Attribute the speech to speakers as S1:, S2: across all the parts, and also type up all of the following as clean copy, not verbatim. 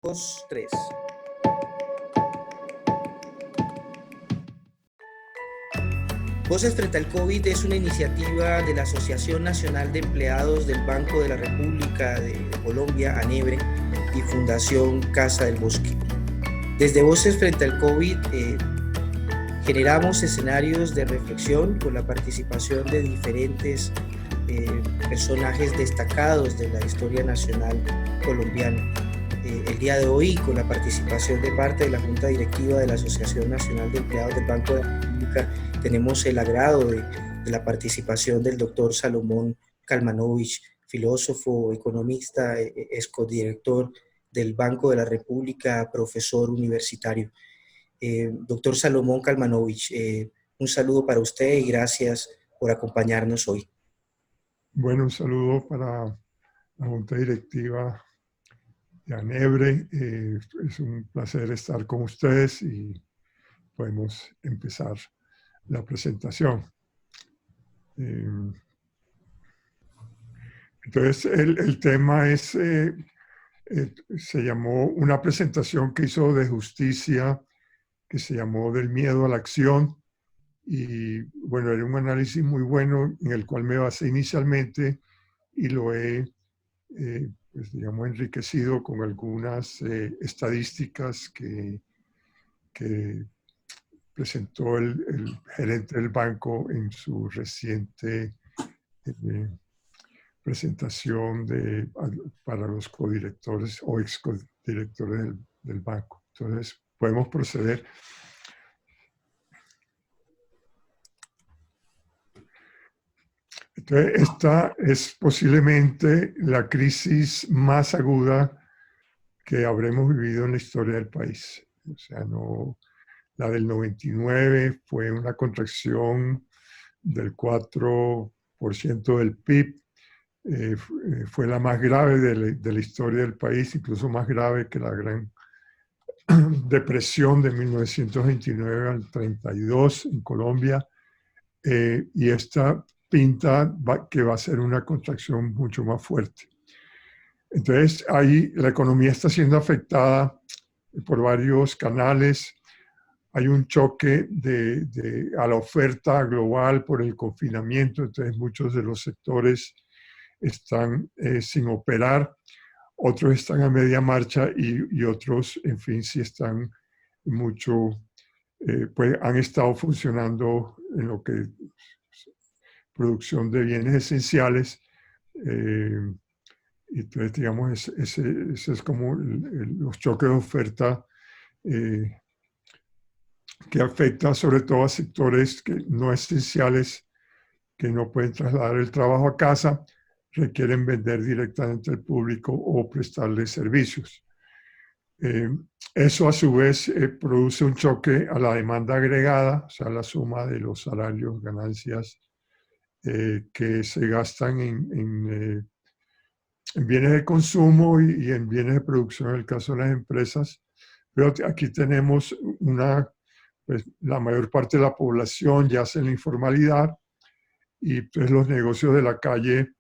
S1: Dos, tres. Voces frente al COVID es una iniciativa de la Asociación Nacional de Empleados del Banco de la República de Colombia, ANEBRE, y Fundación Casa del Bosque. Desde Voces frente al COVID generamos escenarios de reflexión con la participación de diferentes personajes destacados de la historia nacional colombiana. El día de hoy, con la participación de parte de la Junta Directiva de la Asociación Nacional de Empleados del Banco de la República, tenemos el agrado de la participación del doctor Salomón Kalmanovich, filósofo, economista, excodirector del Banco de la República, profesor universitario. Doctor Salomón Kalmanovich, un saludo para usted y gracias por acompañarnos hoy.
S2: Bueno, un saludo para la Junta Directiva de ANEBRE. Es un placer estar con ustedes y podemos empezar la presentación. Entonces, el tema es, se llamó una presentación que hizo de justicia, que se llamó Del miedo a la acción. Y bueno, era un análisis muy bueno en el cual me basé inicialmente y lo he pues, digamos, enriquecido con algunas estadísticas que presentó el gerente del banco en su reciente presentación para los codirectores o excodirectores del banco. Entonces, podemos proceder. Entonces, esta es posiblemente la crisis más aguda que habremos vivido en la historia del país. O sea, la del 99 fue una contracción del 4% del PIB. Fue la más grave de la historia del país, incluso más grave que la gran depresión de 1929 al 32 en Colombia. Y esta pinta que va a ser una contracción mucho más fuerte. Entonces, ahí la economía está siendo afectada por varios canales. Hay un choque a la oferta global por el confinamiento, entonces muchos de los sectores están sin operar, otros están a media marcha y otros, en fin, sí están mucho, pues han estado funcionando en lo que producción de bienes esenciales. Entonces, digamos, ese es como los choques de oferta que afecta sobre todo a sectores no esenciales que no pueden trasladar el trabajo a casa, requieren vender directamente al público o prestarle servicios. Eso a su vez produce un choque a la demanda agregada, o sea, la suma de los salarios, ganancias que se gastan en bienes de consumo y en bienes de producción en el caso de las empresas. Pero aquí tenemos pues, la mayor parte de la población yace en la informalidad y pues los negocios de la calle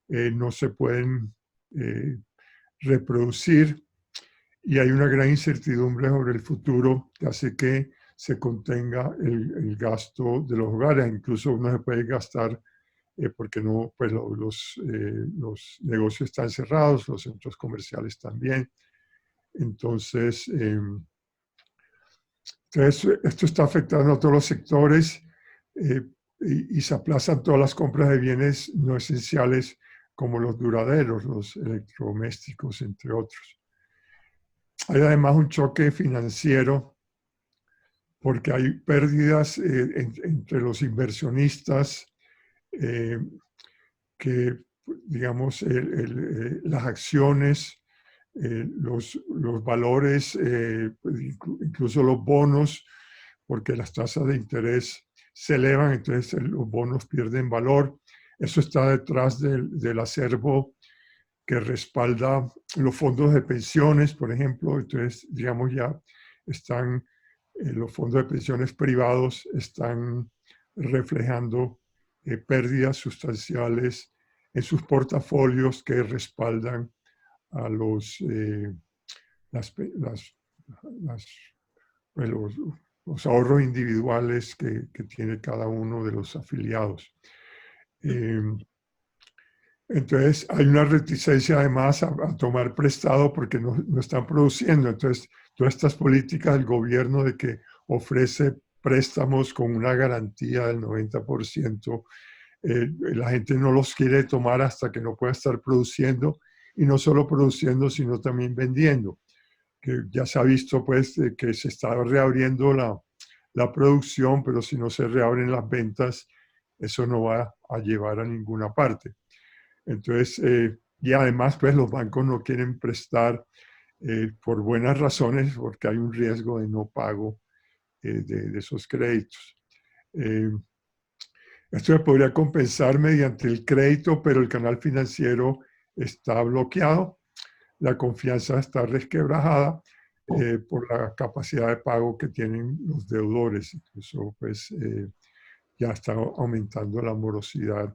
S2: no se pueden reproducir y hay una gran incertidumbre sobre el futuro que hace que se contenga el gasto de los hogares. Incluso no se puede gastar porque no, pues los negocios están cerrados, los centros comerciales también. Entonces, esto está afectando a todos los sectores y se aplazan todas las compras de bienes no esenciales como los duraderos, los electrodomésticos, entre otros. Hay además un choque financiero porque hay pérdidas entre los inversionistas que, digamos, las acciones, los valores, incluso los bonos, porque las tasas de interés se elevan, entonces los bonos pierden valor. Eso está detrás del acervo que respalda los fondos de pensiones, por ejemplo. Entonces, digamos, ya están los fondos de pensiones privados están reflejando pérdidas sustanciales en sus portafolios que respaldan a los las, las, pues los ahorros individuales que tiene cada uno de los afiliados. Entonces hay una reticencia además a tomar prestado porque no están produciendo. Entonces todas estas políticas del gobierno de que ofrece préstamos con una garantía del 90%, la gente no los quiere tomar hasta que no pueda estar produciendo, y no solo produciendo sino también vendiendo, que ya se ha visto pues que se está reabriendo la producción, pero si no se reabren las ventas, eso no va a llevar a ninguna parte. Entonces, y además, pues los bancos no quieren prestar por buenas razones, porque hay un riesgo de no pago de esos créditos. Esto se podría compensar mediante el crédito, pero el canal financiero está bloqueado, la confianza está resquebrajada por la capacidad de pago que tienen los deudores. Eso, pues, ya está aumentando la morosidad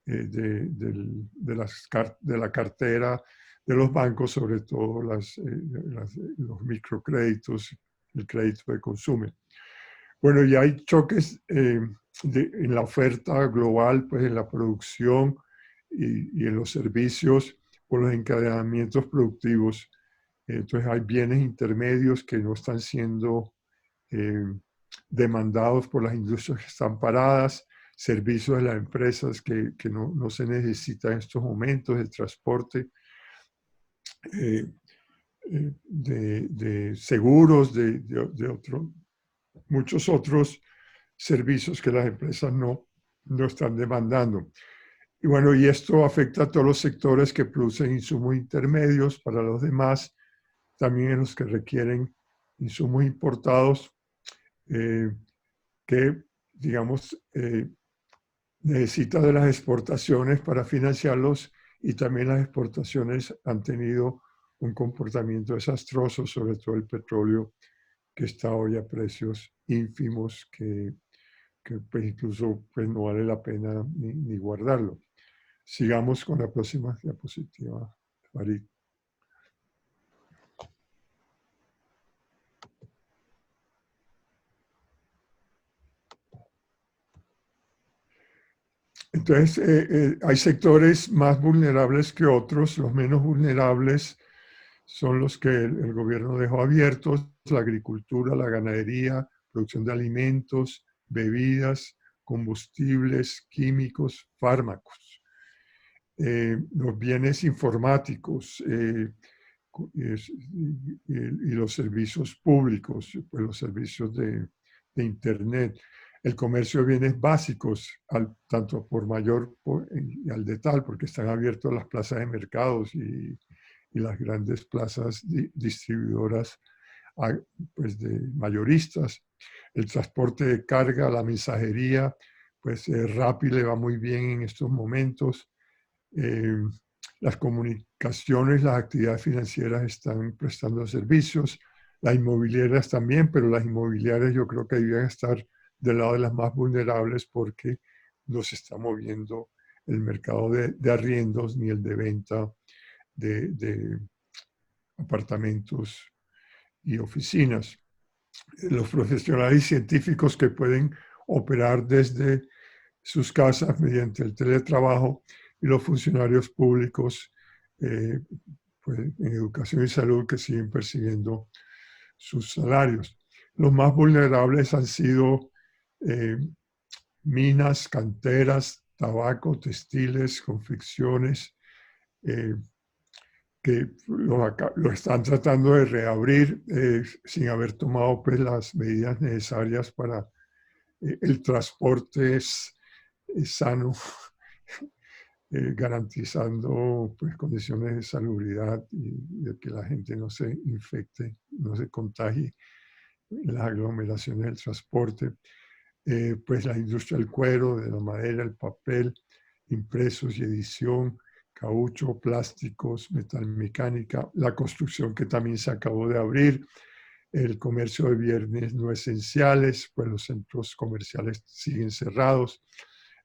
S2: de la cartera de los bancos, sobre todo los microcréditos, el crédito de consumo. Bueno, y hay choques en la oferta global, pues en la producción y en los servicios por los encadenamientos productivos. Entonces hay bienes intermedios que no están siendo demandados por las industrias que están paradas, servicios de las empresas que no se necesitan en estos momentos, el transporte, de seguros, de muchos otros servicios que las empresas no están demandando. Y bueno, y esto afecta a todos los sectores que producen insumos intermedios para los demás, también en los que requieren insumos importados, que, digamos, necesita de las exportaciones para financiarlos, y también las exportaciones han tenido un comportamiento desastroso, sobre todo el petróleo, que está hoy a precios ínfimos que pues incluso pues no vale la pena ni guardarlo. Sigamos con la próxima diapositiva, Farid. Entonces, hay sectores más vulnerables que otros. Los menos vulnerables son los que el gobierno dejó abiertos: la agricultura, la ganadería, producción de alimentos, bebidas, combustibles, químicos, fármacos. Los bienes informáticos y los servicios públicos, pues los servicios de Internet, el comercio de bienes básicos, tanto por mayor y al de tal, porque están abiertos las plazas de mercados y las grandes plazas distribuidoras, pues de mayoristas, el transporte de carga, la mensajería, pues Rappi le va muy bien en estos momentos. Las comunicaciones, las actividades financieras están prestando servicios, las inmobiliarias también, pero las inmobiliarias yo creo que debían estar del lado de las más vulnerables, porque no se está moviendo el mercado de arriendos ni el de venta de apartamentos y oficinas. Los profesionales y científicos que pueden operar desde sus casas mediante el teletrabajo, y los funcionarios públicos pues, en educación y salud, que siguen percibiendo sus salarios. Los más vulnerables han sido minas, canteras, tabaco, textiles, confecciones, que lo están tratando de reabrir sin haber tomado pues, las medidas necesarias para el transporte sano, garantizando pues, condiciones de salubridad y de que la gente no se infecte, no se contagie en las aglomeraciones del transporte. Pues la industria del cuero, de la madera, el papel, impresos y edición, caucho, plásticos, metalmecánica, la construcción, que también se acabó de abrir, el comercio de bienes no esenciales, pues los centros comerciales siguen cerrados,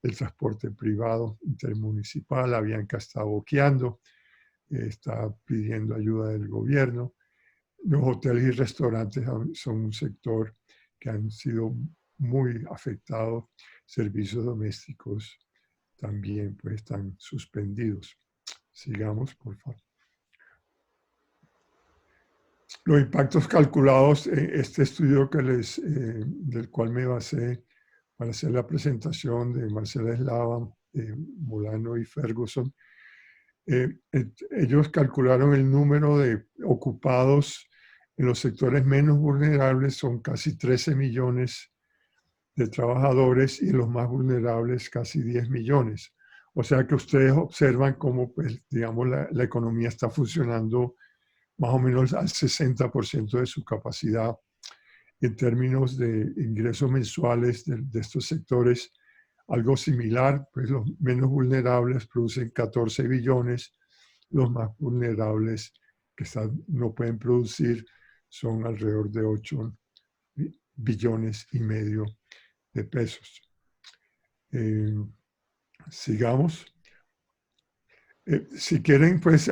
S2: el transporte privado intermunicipal, Avianca está boqueando, está pidiendo ayuda del gobierno, los hoteles y restaurantes son un sector que han sido muy afectados. Servicios domésticos también pues están suspendidos. Sigamos, por favor. Los impactos calculados en este estudio del cual me basé para hacer la presentación de Marcela Eslava, Molano y Ferguson, ellos calcularon el número de ocupados en los sectores menos vulnerables, son casi 13 millones de trabajadores, y los más vulnerables casi 10 millones. O sea que ustedes observan cómo, pues, digamos, la economía está funcionando más o menos al 60% de su capacidad. En términos de ingresos mensuales de estos sectores, algo similar, pues los menos vulnerables producen 14 billones, los más vulnerables que no pueden producir son alrededor de 8 billones y medio de pesos. Sigamos. Si quieren, pues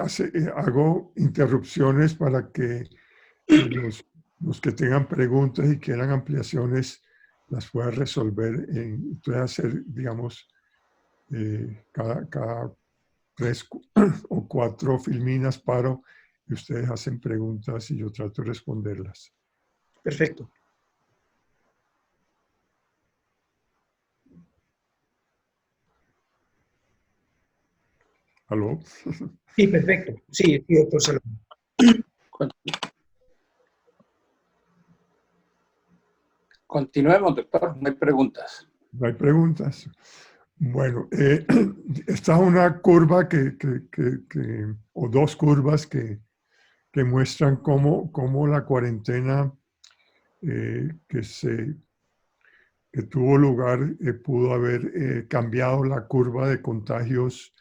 S2: hago interrupciones para que los que tengan preguntas y quieran ampliaciones las pueda resolver. Entonces hacer, digamos, cada 3 o 4 filminas paro y ustedes hacen preguntas y yo trato de responderlas.
S1: Perfecto.
S2: ¿Aló?
S1: Sí, perfecto. Sí, doctor Salomón.
S3: Continuemos, doctor. No hay preguntas.
S2: No hay preguntas. Bueno, esta es una curva o 2 curvas que muestran cómo la cuarentena que tuvo lugar pudo haber cambiado la curva de contagios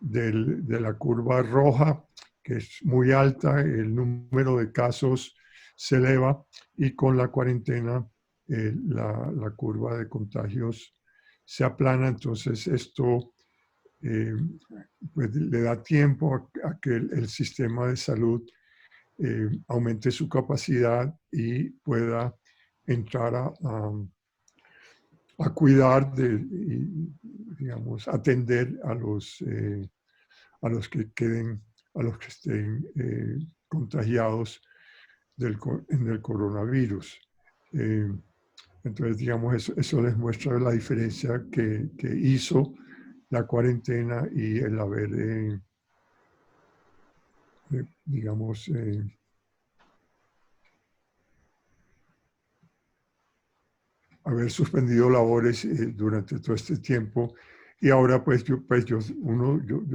S2: de la curva roja, que es muy alta, el número de casos se eleva, y con la cuarentena la curva de contagios se aplana. Entonces esto pues le da tiempo a que el sistema de salud aumente su capacidad y pueda entrar a cuidar digamos, atender a los que estén contagiados en el coronavirus. Entonces, digamos, eso les muestra la diferencia que hizo la cuarentena y el haber, digamos, haber suspendido labores durante todo este tiempo. Y ahora, pues, yo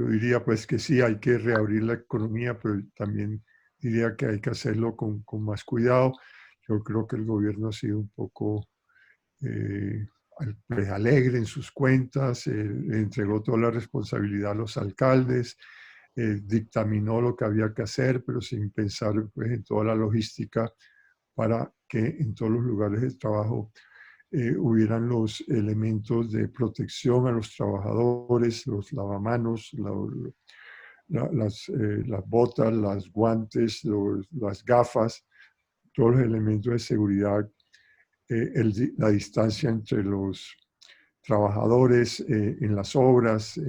S2: diría, pues, que sí, hay que reabrir la economía, pero también diría que hay que hacerlo con más cuidado. Yo creo que el gobierno ha sido un poco pues, alegre en sus cuentas, le entregó toda la responsabilidad a los alcaldes, dictaminó lo que había que hacer, pero sin pensar, pues, en toda la logística para que en todos los lugares de trabajo hubieran los elementos de protección a los trabajadores, los lavamanos, las botas, las guantes, las gafas, todos los elementos de seguridad, la distancia entre los trabajadores en las obras,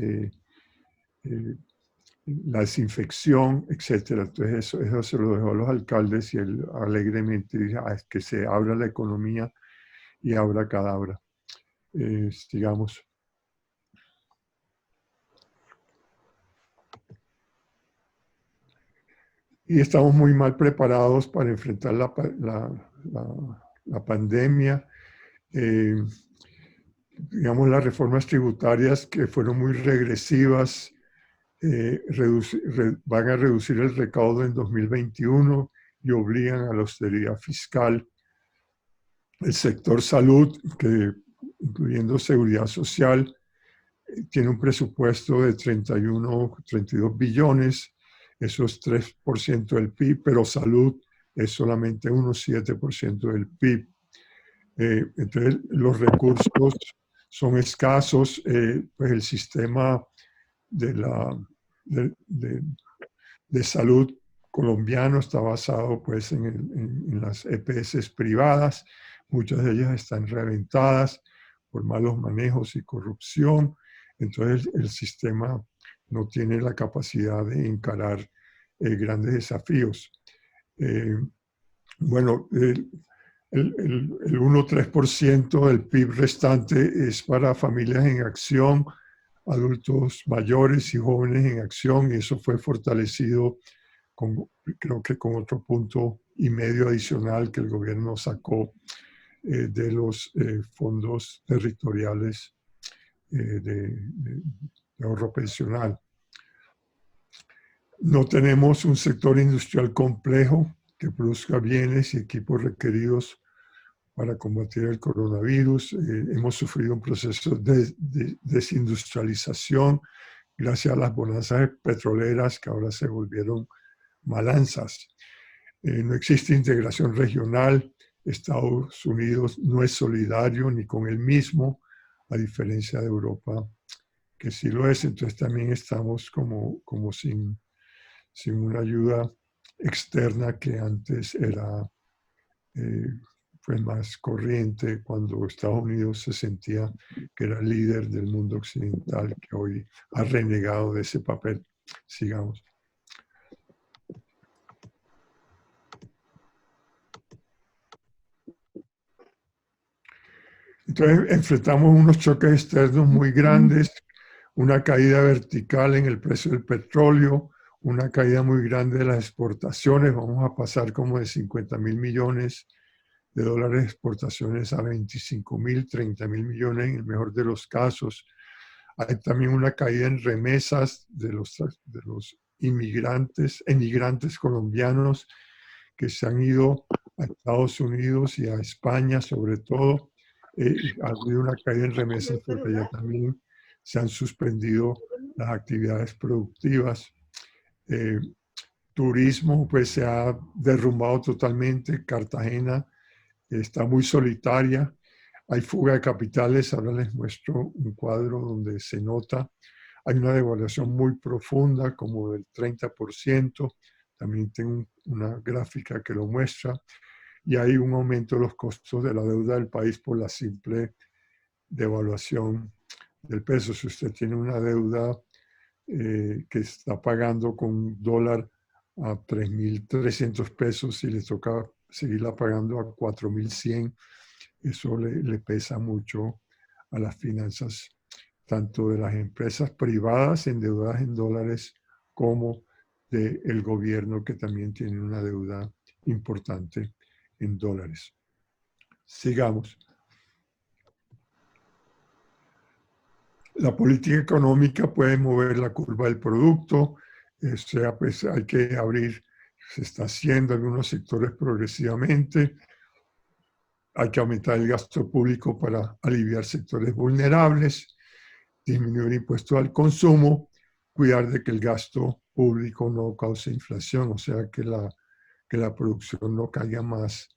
S2: la desinfección, etc. Entonces eso se lo dejó a los alcaldes y él alegremente dijo, que se abra la economía y abra cadabra. Digamos. Y estamos muy mal preparados para enfrentar la pandemia. Digamos, las reformas tributarias que fueron muy regresivas van a reducir el recaudo en 2021 y obligan a la austeridad fiscal. El sector salud, que incluyendo seguridad social, tiene un presupuesto de 32 billones, eso es 3% del PIB, pero salud es solamente unos 7% del PIB. Entonces, los recursos son escasos, pues el sistema de salud colombiano está basado pues en las EPS privadas. Muchas de ellas están reventadas por malos manejos y corrupción. Entonces el sistema no tiene la capacidad de encarar grandes desafíos. Bueno, el 1,3% del PIB restante es para familias en acción, adultos mayores y jóvenes en acción, y eso fue fortalecido creo que con otro 1,5 adicional que el gobierno sacó de los fondos territoriales de ahorro pensional. No tenemos un sector industrial complejo que produzca bienes y equipos requeridos para combatir el coronavirus. Hemos sufrido un proceso de desindustrialización gracias a las bonanzas petroleras que ahora se volvieron malanzas. No existe integración regional. Estados Unidos no es solidario ni con él mismo, a diferencia de Europa, que sí lo es. Entonces también estamos como sin una ayuda externa que antes era pues más corriente, cuando Estados Unidos se sentía que era líder del mundo occidental, que hoy ha renegado de ese papel. Sigamos. Entonces enfrentamos unos choques externos muy grandes, una caída vertical en el precio del petróleo, una caída muy grande de las exportaciones. Vamos a pasar como de 50.000 millones de dólares de exportaciones a 25.000, 30.000 millones en el mejor de los casos. Hay también una caída en remesas de los emigrantes colombianos que se han ido a Estados Unidos y a España sobre todo. Ha habido una caída en remesas porque ya también se han suspendido las actividades productivas. Turismo pues se ha derrumbado totalmente. Cartagena está muy solitaria. Hay fuga de capitales. Ahora les muestro un cuadro donde se nota. Hay una devaluación muy profunda, como del 30%. También tengo una gráfica que lo muestra. Y hay un aumento de los costos de la deuda del país por la simple devaluación del peso. Si usted tiene una deuda que está pagando con $1 a 3.300 pesos y le toca seguirla pagando a 4.100, eso le pesa mucho a las finanzas, tanto de las empresas privadas endeudadas en dólares como del gobierno, que también tiene una deuda importante en dólares. Sigamos. La política económica puede mover la curva del producto, pues hay que abrir, se está haciendo en algunos sectores progresivamente, hay que aumentar el gasto público para aliviar sectores vulnerables, disminuir impuestos al consumo, cuidar de que el gasto público no cause inflación, o sea, que la producción no caiga más,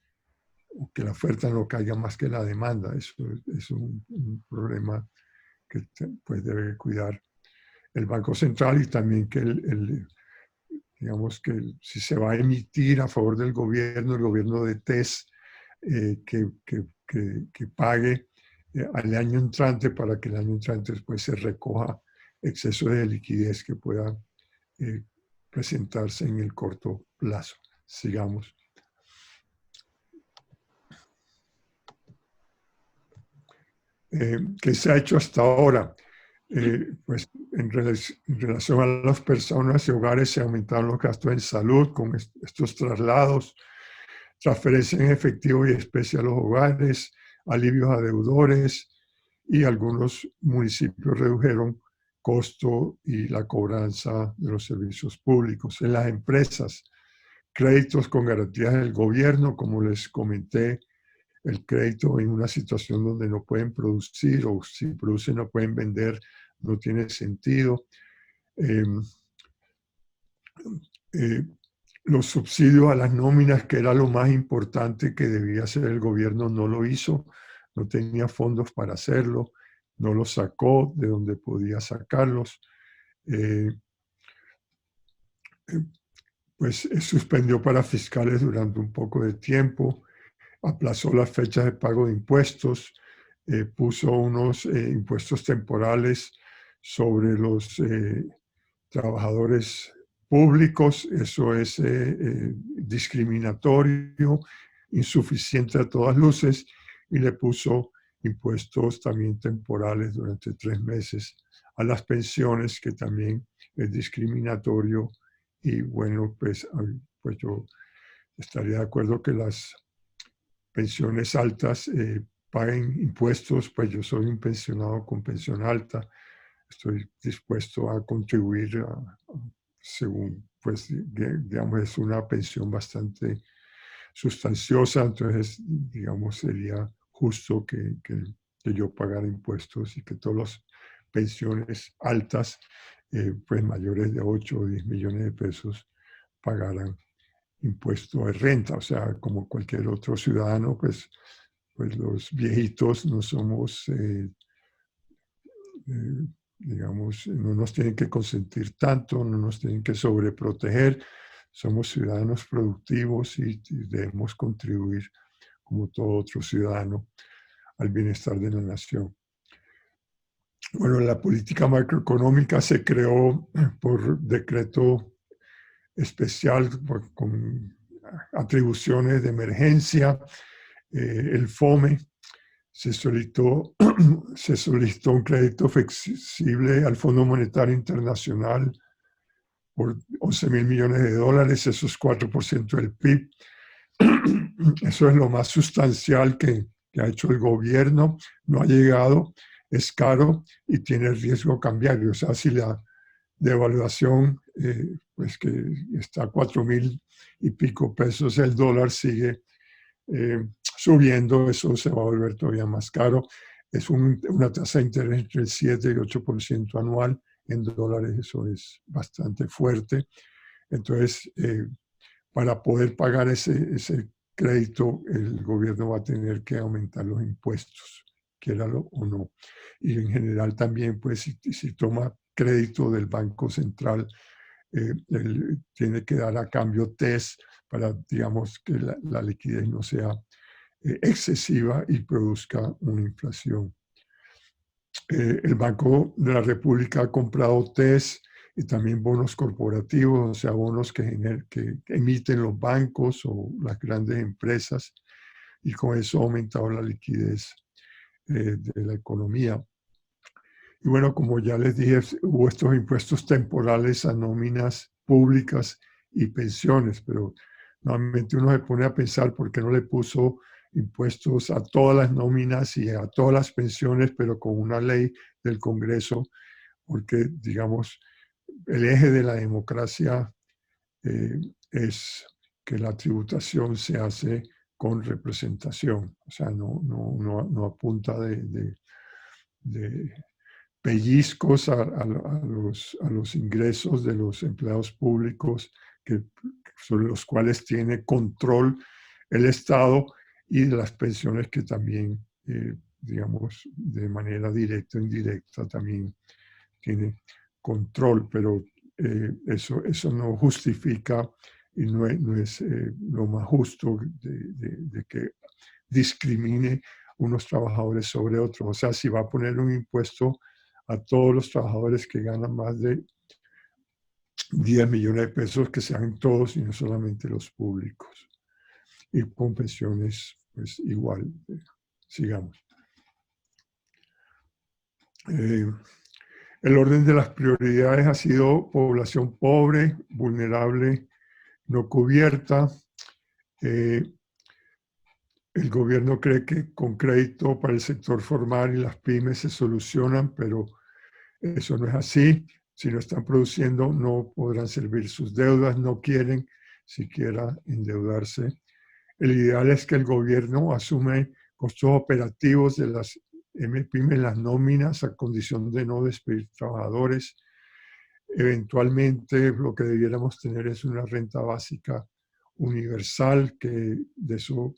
S2: o que la oferta no caiga más que la demanda. Eso es un problema que pues debe cuidar el Banco Central, y también que digamos que si se va a emitir a favor del gobierno, el gobierno de TES, que pague al año entrante, para que el año entrante después se recoja exceso de liquidez que pueda presentarse en el corto plazo. Sigamos. ¿Qué se ha hecho hasta ahora? Pues en relación a las personas y hogares, se aumentaron los gastos en salud con estos traslados, transferencia en efectivo y especie a los hogares, alivios a deudores, y algunos municipios redujeron costo y la cobranza de los servicios públicos. En las empresas, créditos con garantías del gobierno, como les comenté, el crédito en una situación donde no pueden producir, o si producen no pueden vender, no tiene sentido. Los subsidios a las nóminas, que era lo más importante que debía hacer el gobierno, no lo hizo, no tenía fondos para hacerlo, no los sacó de donde podía sacarlos. pues suspendió para fiscales durante un poco de tiempo, aplazó las fechas de pago de impuestos, puso unos impuestos temporales sobre los trabajadores públicos. Eso es discriminatorio, insuficiente a todas luces, y le puso impuestos también temporales durante 3 meses a las pensiones, que también es discriminatorio. Y bueno, pues yo estaría de acuerdo que las pensiones altas paguen impuestos. Pues yo soy un pensionado con pensión alta, estoy dispuesto a contribuir según, pues digamos, es una pensión bastante sustanciosa. Entonces, digamos, sería justo que yo pagara impuestos y que todas las pensiones altas, pues mayores de 8 o 10 millones de pesos, pagaran impuesto de renta. O sea, como cualquier otro ciudadano, pues los viejitos no somos, digamos, no nos tienen que consentir tanto, no nos tienen que sobreproteger. Somos ciudadanos productivos y debemos contribuir, como todo otro ciudadano, al bienestar de la nación. Bueno, la política macroeconómica se creó por decreto especial con atribuciones de emergencia. El FOME se solicitó un crédito flexible al Fondo Monetario Internacional por 11.000 millones de dólares. Eso es 4% del PIB. Eso es lo más sustancial que ha hecho el gobierno. No ha llegado, es caro y tiene riesgo cambiario. O sea, si la devaluación, pues que está a 4.000 y pico pesos, el dólar sigue subiendo, eso se va a volver todavía más caro. Es una tasa de interés entre el 7 y 8% anual. En dólares eso es bastante fuerte. Entonces, para poder pagar ese crédito, el gobierno va a tener que aumentar los impuestos, quiéralo o no. Y en general también, pues, si toma crédito del Banco Central, él tiene que dar a cambio TES para, digamos, que la liquidez no sea excesiva y produzca una inflación. El Banco de la República ha comprado TES y también bonos corporativos, o sea, bonos que emiten los bancos o las grandes empresas, y con eso ha aumentado la liquidez de la economía. Y bueno, como ya les dije, hubo estos impuestos temporales a nóminas públicas y pensiones, pero normalmente uno se pone a pensar por qué no le puso impuestos a todas las nóminas y a todas las pensiones, pero con una ley del Congreso, porque, digamos, el eje de la democracia es que la tributación se hace con representación, o sea, no a punta de pellizcos a los ingresos de los empleados públicos, sobre los cuales tiene control el Estado, y de las pensiones que también, digamos, de manera directa o indirecta también tiene control, pero eso no justifica y no es lo más justo de que discrimine unos trabajadores sobre otros. O sea, si va a poner un impuesto a todos los trabajadores que ganan más de 10 millones de pesos, que sean todos y no solamente los públicos. Y con pensiones, pues igual, sigamos. El orden de las prioridades ha sido población pobre, vulnerable, no cubierta. El gobierno cree que con crédito para el sector formal y las pymes se solucionan, pero eso no es así. Si no están produciendo, no podrán servir sus deudas, no quieren siquiera endeudarse. El ideal es que el gobierno asume costos operativos de las MPYME, las nóminas, a condición de no despedir trabajadores. Eventualmente, lo que debiéramos tener es una renta básica universal, que de eso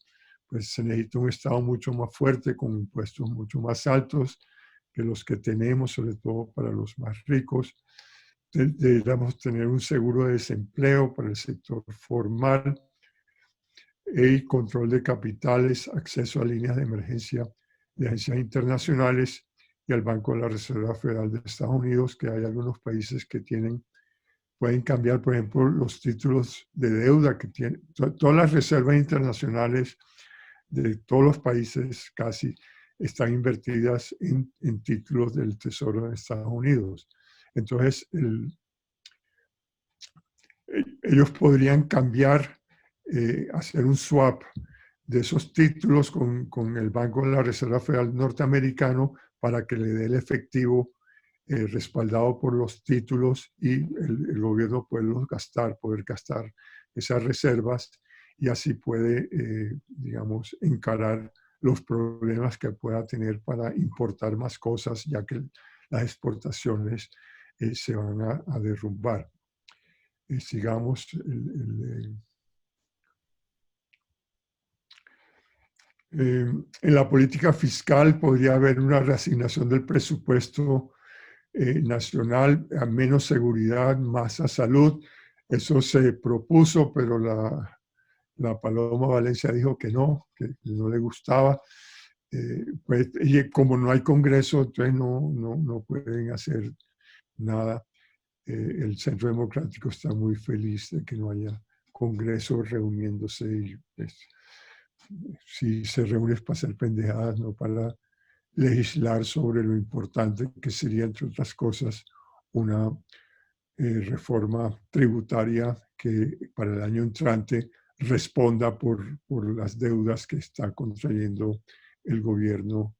S2: pues se necesita un Estado mucho más fuerte, con impuestos mucho más altos que los que tenemos, sobre todo para los más ricos. deberíamos tener un seguro de desempleo para el sector formal y control de capitales, acceso a líneas de emergencia de agencias internacionales y al Banco de la Reserva Federal de Estados Unidos, que hay algunos países que pueden cambiar, por ejemplo, los títulos de deuda que tienen. Todas las reservas internacionales de todos los países casi están invertidas en títulos del Tesoro de Estados Unidos. Entonces, ellos podrían cambiar, hacer un swap de esos títulos con el Banco de la Reserva Federal norteamericano para que le dé el efectivo respaldado por los títulos y el gobierno poder gastar esas reservas y así puede, digamos, encarar los problemas que pueda tener para importar más cosas, ya que las exportaciones se van a derrumbar. Sigamos en la política fiscal podría haber una reasignación del presupuesto nacional a menos seguridad, más a salud. Eso se propuso, pero la Paloma Valencia dijo que no le gustaba. Pues, y como no hay Congreso, entonces no pueden hacer nada. El Centro Democrático está muy feliz de que no haya Congreso reuniéndose. Y, pues, si se reúne es para hacer pendejadas, no para legislar sobre lo importante que sería, entre otras cosas, una reforma tributaria que para el año entrante responda por las deudas que está contrayendo el gobierno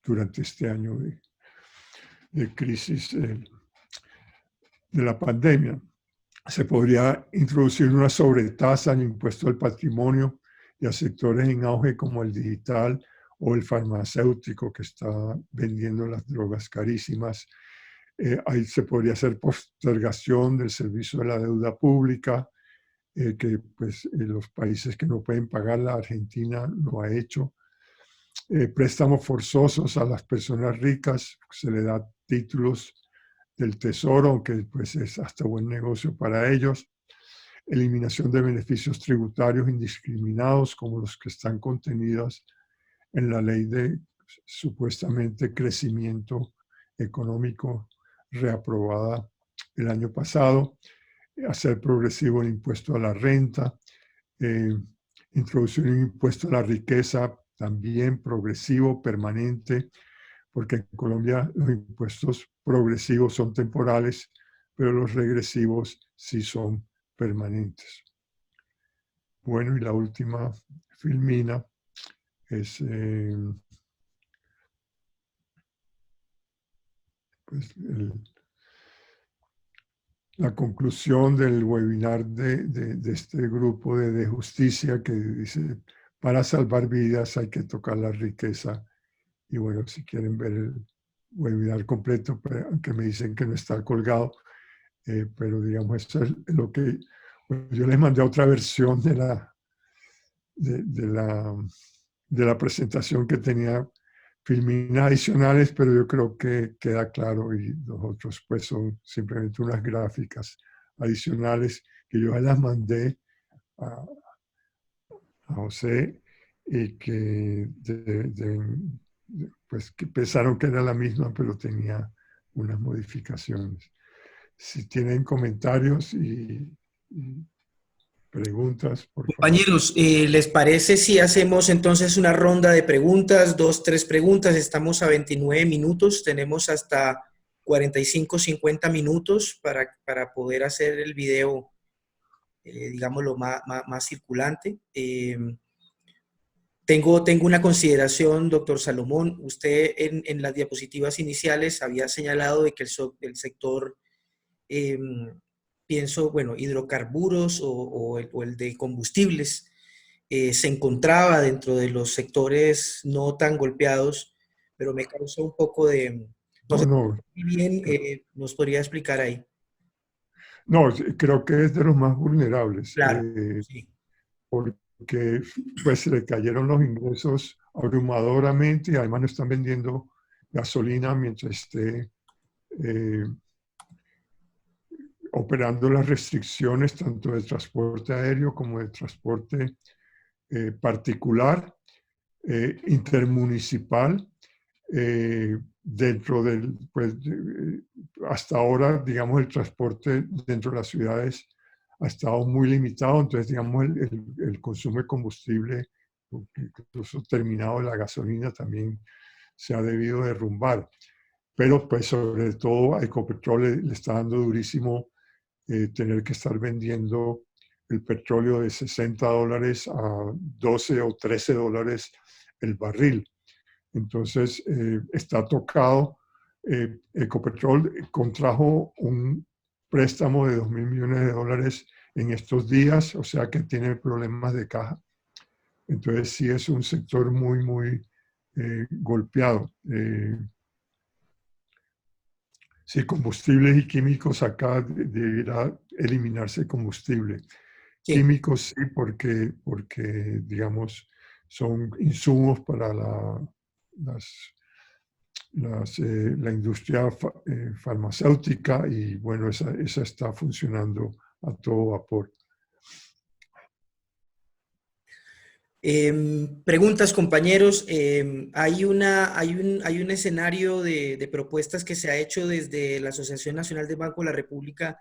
S2: durante este año de crisis de la pandemia. Se podría introducir una sobretasa en el impuesto al patrimonio y a sectores en auge como el digital o el farmacéutico que está vendiendo las drogas carísimas. Ahí se podría hacer postergación del servicio de la deuda pública, que pues los países que no pueden pagar, la Argentina lo ha hecho. Préstamos forzosos a las personas ricas, se le da títulos del tesoro, aunque pues es hasta buen negocio para ellos. Eliminación de beneficios tributarios indiscriminados como los que están contenidos en la ley de supuestamente crecimiento económico reaprobada el año pasado. Hacer progresivo el impuesto a la renta, introducir un impuesto a la riqueza también progresivo, permanente, porque en Colombia los impuestos progresivos son temporales, pero los regresivos sí son permanentes. Bueno, y la última filmina es pues la conclusión del webinar de este grupo de justicia que dice, para salvar vidas hay que tocar la riqueza. Y bueno, si quieren ver el webinar completo, aunque me dicen que no está colgado, pero digamos, eso es lo que yo les mandé otra versión de la presentación que tenía filminas adicionales, pero yo creo que queda claro y los otros pues son simplemente unas gráficas adicionales que yo las mandé a José y que pues que pensaron que era la misma, pero tenía unas modificaciones. Si tienen comentarios y preguntas, por favor.
S1: Compañeros, ¿les parece si hacemos entonces una ronda de preguntas, 2, 3 preguntas? Estamos a 29 minutos, tenemos hasta 45, 50 minutos para poder hacer el video, digámoslo, más circulante. Tengo una consideración, doctor Salomón. Usted en las diapositivas iniciales había señalado de que el sector, pienso, bueno, hidrocarburos o el de combustibles, se encontraba dentro de los sectores no tan golpeados, pero me causó un poco de... No sé, bien, ¿nos podría explicar ahí?
S2: No, creo que es de los más vulnerables.
S1: Claro, sí.
S2: Porque pues le cayeron los ingresos abrumadoramente y además no están vendiendo gasolina mientras esté operando las restricciones tanto de transporte aéreo como de transporte particular, intermunicipal, dentro del, pues, hasta ahora, digamos, el transporte dentro de las ciudades ha estado muy limitado, entonces, digamos, el consumo de combustible, incluso terminado la gasolina, también se ha debido derrumbar. Pero, pues, sobre todo a Ecopetrol le está dando durísimo tener que estar vendiendo el petróleo de $60 a 12 o 13 dólares el barril. Entonces, está tocado. Ecopetrol contrajo un préstamo de $2.000 millones en estos días, o sea que tiene problemas de caja. Entonces, sí es un sector muy, muy golpeado. Sí, combustibles y químicos, acá deberá eliminarse combustible.
S1: Sí.
S2: Químicos sí, porque digamos, son insumos para la industria farmacéutica y bueno, esa está funcionando a todo vapor.
S1: Preguntas, compañeros. Hay un escenario de propuestas que se ha hecho desde la Asociación Nacional del Banco de la República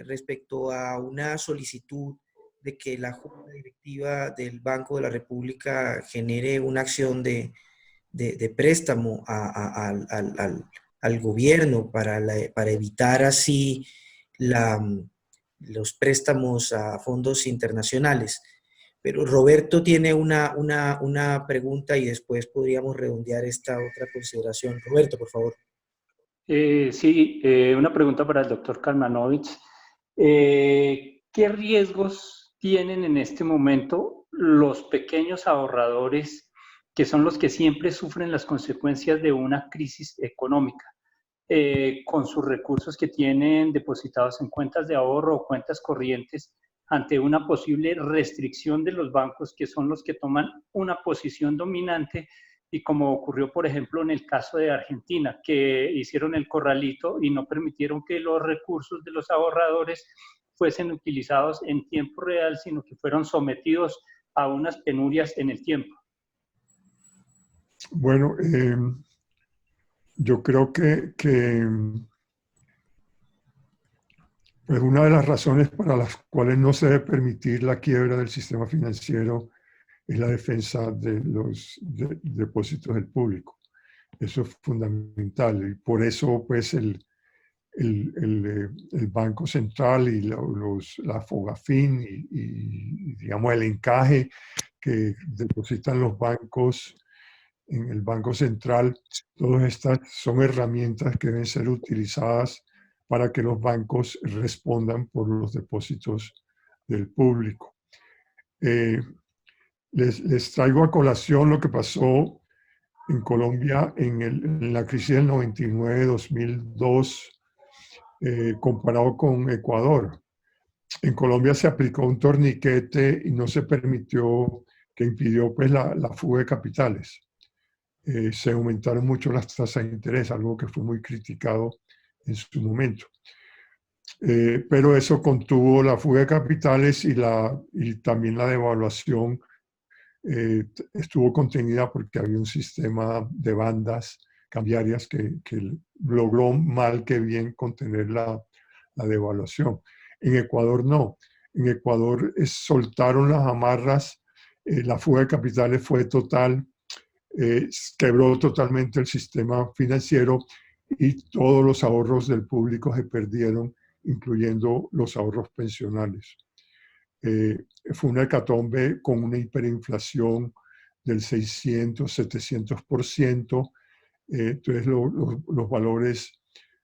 S1: respecto a una solicitud de que la Junta Directiva del Banco de la República genere una acción de préstamo al gobierno para evitar así los préstamos a fondos internacionales. Pero Roberto tiene una pregunta y después podríamos redondear esta otra consideración. Roberto, por favor.
S4: Sí, una pregunta para el doctor Kalmanovich. ¿Qué riesgos tienen en este momento los pequeños ahorradores, que son los que siempre sufren las consecuencias de una crisis económica, con sus recursos que tienen depositados en cuentas de ahorro o cuentas corrientes, ante una posible restricción de los bancos, que son los que toman una posición dominante, y como ocurrió, por ejemplo, en el caso de Argentina, que hicieron el corralito y no permitieron que los recursos de los ahorradores fuesen utilizados en tiempo real, sino que fueron sometidos a unas penurias en el tiempo?
S2: Bueno, yo creo que pues una de las razones para las cuales no se debe permitir la quiebra del sistema financiero es la defensa de los depósitos del público. Eso es fundamental y por eso pues el Banco Central y la FOGAFIN y digamos el encaje que depositan los bancos en el Banco Central, todas estas son herramientas que deben ser utilizadas para que los bancos respondan por los depósitos del público. Les traigo a colación lo que pasó en Colombia en la crisis del 99-2002, comparado con Ecuador. En Colombia se aplicó un torniquete y no se permitió, que impidió pues la fuga de capitales. Se aumentaron mucho las tasas de interés, algo que fue muy criticado en su momento. Pero eso contuvo la fuga de capitales y también la devaluación estuvo contenida porque había un sistema de bandas cambiarias que logró mal que bien contener la devaluación. En Ecuador no. En Ecuador soltaron las amarras, la fuga de capitales fue total, quebró totalmente el sistema financiero y todos los ahorros del público se perdieron, incluyendo los ahorros pensionales. Fue una hecatombe con una hiperinflación del 600-700%. Entonces los valores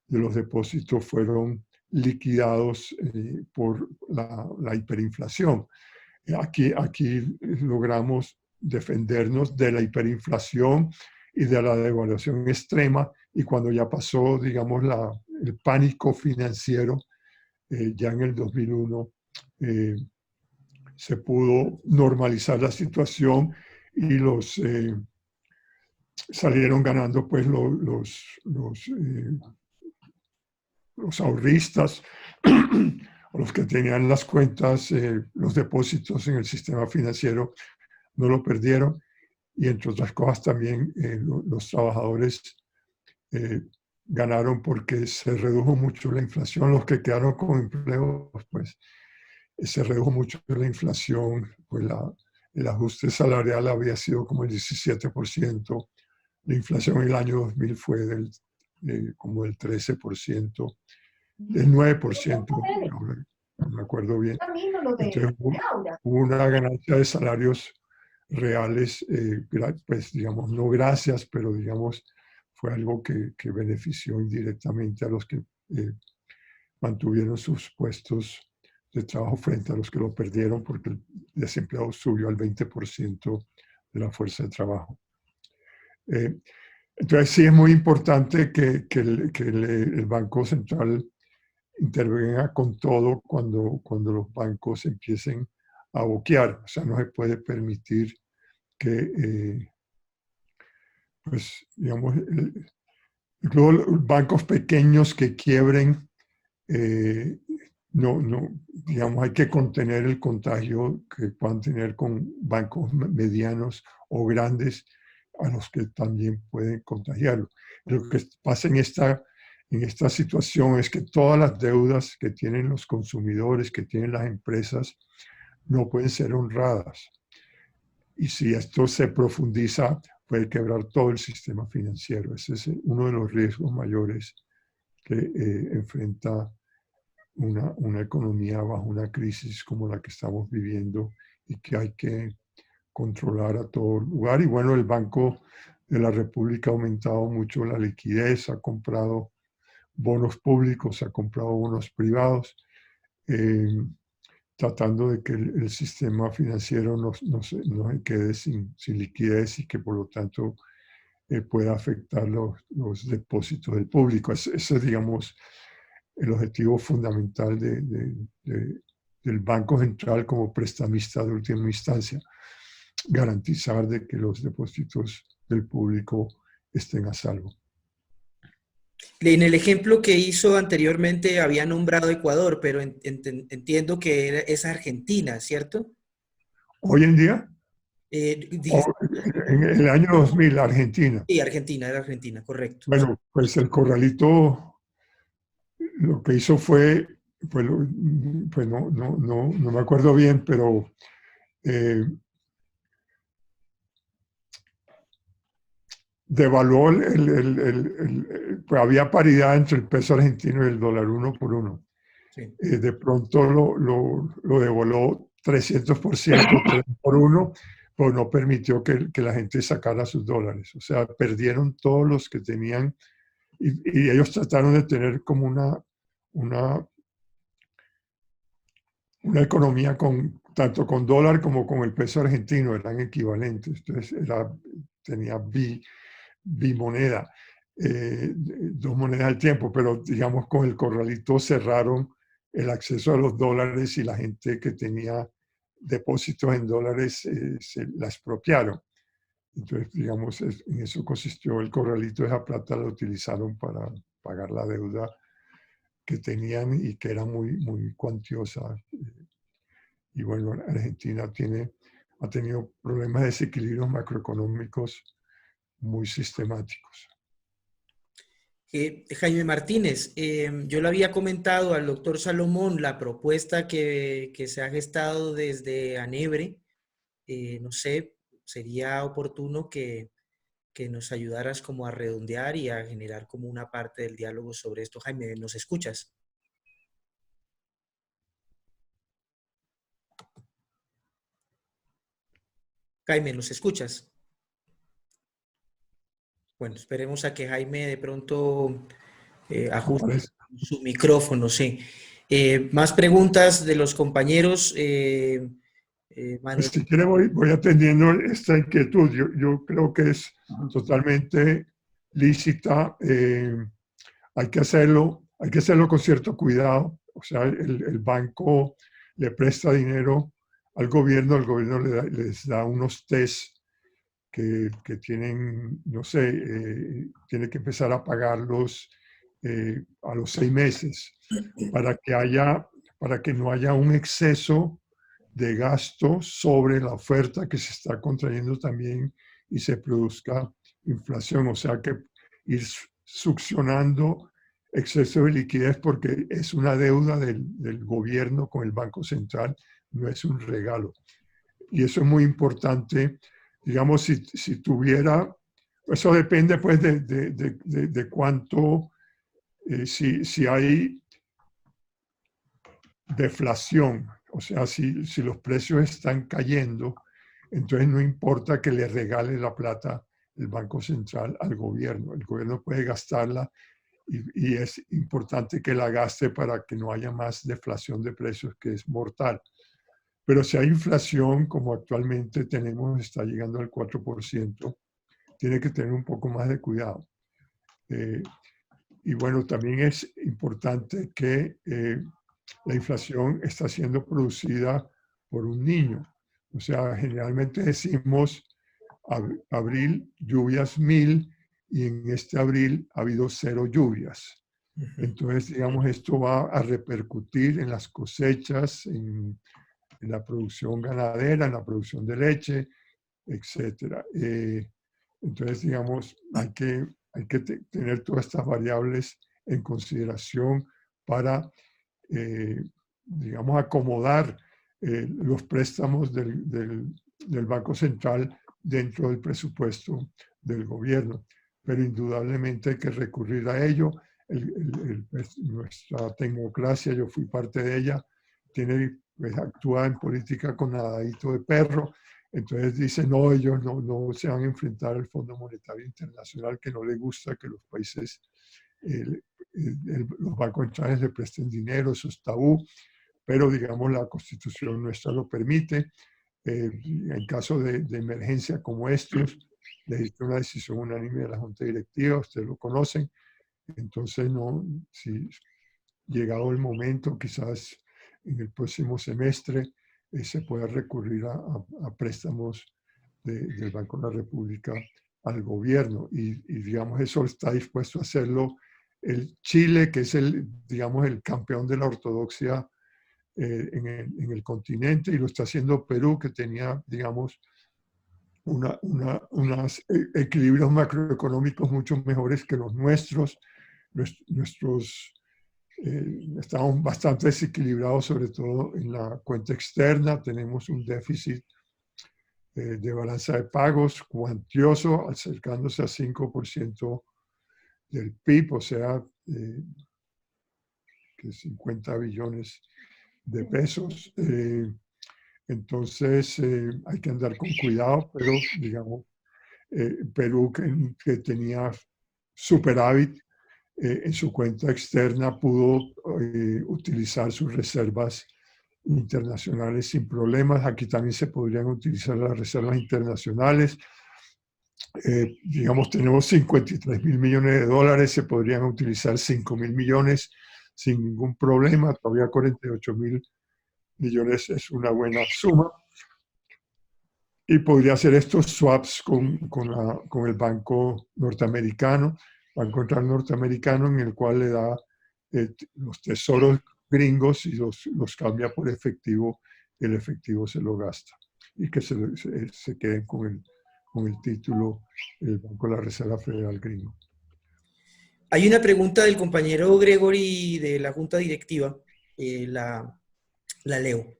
S2: de los depósitos fueron liquidados por la hiperinflación. Aquí logramos defendernos de la hiperinflación y de la devaluación extrema, y cuando ya pasó, digamos, el pánico financiero, ya en el 2001, se pudo normalizar la situación y salieron ganando pues los ahorristas o los que tenían las cuentas, los depósitos en el sistema financiero, no lo perdieron. Y entre otras cosas también los trabajadores ganaron porque se redujo mucho la inflación. Los que quedaron con empleo, pues se redujo mucho la inflación, pues el ajuste salarial había sido como el 17%, la inflación en el año 2000 fue como del 13%, del 9%, no me acuerdo bien. Entonces hubo una ganancia de salarios reales, pues digamos, no gracias, pero digamos, fue algo que benefició indirectamente a los que mantuvieron sus puestos de trabajo frente a los que lo perdieron porque el desempleo subió al 20% de la fuerza de trabajo. Entonces sí es muy importante que el Banco Central intervenga con todo cuando los bancos empiecen a boquear. O sea, no se puede permitir que, pues, digamos, incluso los bancos pequeños que quiebren, digamos, hay que contener el contagio que puedan tener con bancos medianos o grandes a los que también pueden contagiarlo. Lo que pasa en esta situación es que todas las deudas que tienen los consumidores, que tienen las empresas, no pueden ser honradas. Y si esto se profundiza, puede quebrar todo el sistema financiero. Ese es uno de los riesgos mayores que enfrenta una economía bajo una crisis como la que estamos viviendo y que hay que controlar a todo lugar. Y bueno, el Banco de la República ha aumentado mucho la liquidez, ha comprado bonos públicos, ha comprado bonos privados, tratando de que el sistema financiero no se quede sin liquidez y que por lo tanto pueda afectar los depósitos del público. Ese es, digamos, el objetivo fundamental del Banco Central como prestamista de última instancia, garantizar de que los depósitos del público estén a salvo.
S1: En el ejemplo que hizo anteriormente había nombrado Ecuador, pero entiendo que es Argentina, ¿cierto?
S2: Hoy en día,
S1: Dije,
S2: en el año 2000, Argentina.
S1: sí, Argentina, era Argentina, correcto.
S2: Bueno, pues el Corralito lo que hizo fue, pues no me acuerdo bien, pero devaluó pues había paridad entre el peso argentino y el dólar 1 por 1. Sí. De pronto lo devaluó 300%, 3 por 1, pero no permitió que la gente sacara sus dólares. O sea, perdieron todos los que tenían, y ellos trataron de tener como una economía tanto con dólar como con el peso argentino, eran equivalentes. Entonces tenía bimoneda, dos monedas al tiempo, pero digamos con el Corralito cerraron el acceso a los dólares y la gente que tenía depósitos en dólares se la expropiaron. Entonces, digamos, en eso consistió el Corralito. Esa plata la utilizaron para pagar la deuda que tenían y que era muy, muy cuantiosa. Y bueno, Argentina ha tenido problemas de desequilibrios macroeconómicos muy sistemáticos.
S1: Jaime Martínez, yo le había comentado al doctor Salomón la propuesta que se ha gestado desde ANEBRE. No sé, sería oportuno que nos ayudaras como a redondear y a generar como una parte del diálogo sobre esto. Jaime, ¿nos escuchas? Jaime, ¿nos escuchas? Bueno, esperemos a que Jaime de pronto ajuste su micrófono, sí. Más preguntas de los compañeros.
S2: Pues si quiere voy atendiendo esta inquietud. Yo creo que es totalmente lícita. Hay que hacerlo con cierto cuidado. O sea, el banco le presta dinero al gobierno, el gobierno les da unos test que tienen, no sé, tiene que empezar a pagarlos a los 6 meses para que no haya un exceso de gasto sobre la oferta que se está contrayendo también y se produzca inflación, o sea que ir succionando exceso de liquidez porque es una deuda del gobierno con el Banco Central, no es un regalo. Y eso es muy importante, digamos, si tuviera, eso depende pues de cuánto, si hay deflación, o sea, si los precios están cayendo, entonces no importa que le regale la plata el Banco Central al gobierno. El gobierno puede gastarla y es importante que la gaste para que no haya más deflación de precios, que es mortal. Pero si hay inflación, como actualmente tenemos, está llegando al 4%, tiene que tener un poco más de cuidado. Y bueno, también es importante que la inflación está siendo producida por un niño. O sea, generalmente decimos abril, lluvias 1000, y en este abril ha habido 0 lluvias. Entonces, digamos, esto va a repercutir en las cosechas, en la producción ganadera, en la producción de leche, etc. Entonces, digamos, hay que tener todas estas variables en consideración para digamos, acomodar los préstamos del Banco Central dentro del presupuesto del gobierno. Pero indudablemente hay que recurrir a ello. Nuestra tecnocracia, yo fui parte de ella, pues, actúa en política con nadadito de perro. Entonces dice, no, ellos no se van a enfrentar al Fondo Monetario Internacional, que no le gusta que los países los bancos centrales le presten dinero, eso es tabú, pero digamos la Constitución nuestra lo permite. En caso de emergencia como estos, necesita una decisión unánime de la Junta Directiva, ustedes lo conocen. Entonces, si llegado el momento, quizás en el próximo semestre, se pueda recurrir a préstamos del Banco de la República al gobierno. Y digamos, eso está dispuesto a hacerlo el Chile, que es digamos, el campeón de la ortodoxia en el continente, y lo está haciendo Perú, que tenía, digamos, unos equilibrios macroeconómicos mucho mejores que los nuestros. Estamos bastante desequilibrados, sobre todo en la cuenta externa. Tenemos un déficit de balanza de pagos cuantioso, acercándose a 5% del PIB, o sea, que 50 billones de pesos. Entonces, hay que andar con cuidado, pero digamos, Perú, que tenía superávit en su cuenta externa, pudo utilizar sus reservas internacionales sin problemas. Aquí también se podrían utilizar las reservas internacionales. Digamos, tenemos 53.000 millones de dólares, se podrían utilizar 5.000 millones sin ningún problema. Todavía 48.000 millones es una buena suma. Y podría hacer estos swaps con el Banco Norteamericano, Banco Central Norteamericano, en el cual le da los tesoros gringos y los cambia por efectivo. El efectivo se lo gasta y que se queden con el título del Banco de la Reserva Federal gringo.
S1: Hay una pregunta del compañero Gregory de la Junta Directiva, la leo.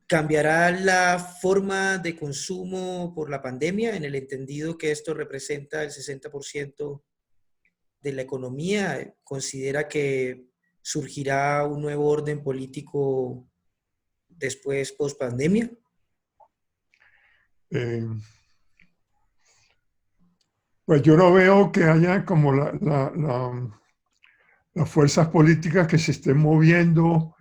S1: ¿Cambiará la forma de consumo por la pandemia, en el entendido que esto representa el 60% de la economía? ¿Considera que surgirá un nuevo orden político después, post pandemia?
S2: Pues yo no veo que haya como las fuerzas políticas que se estén moviendo.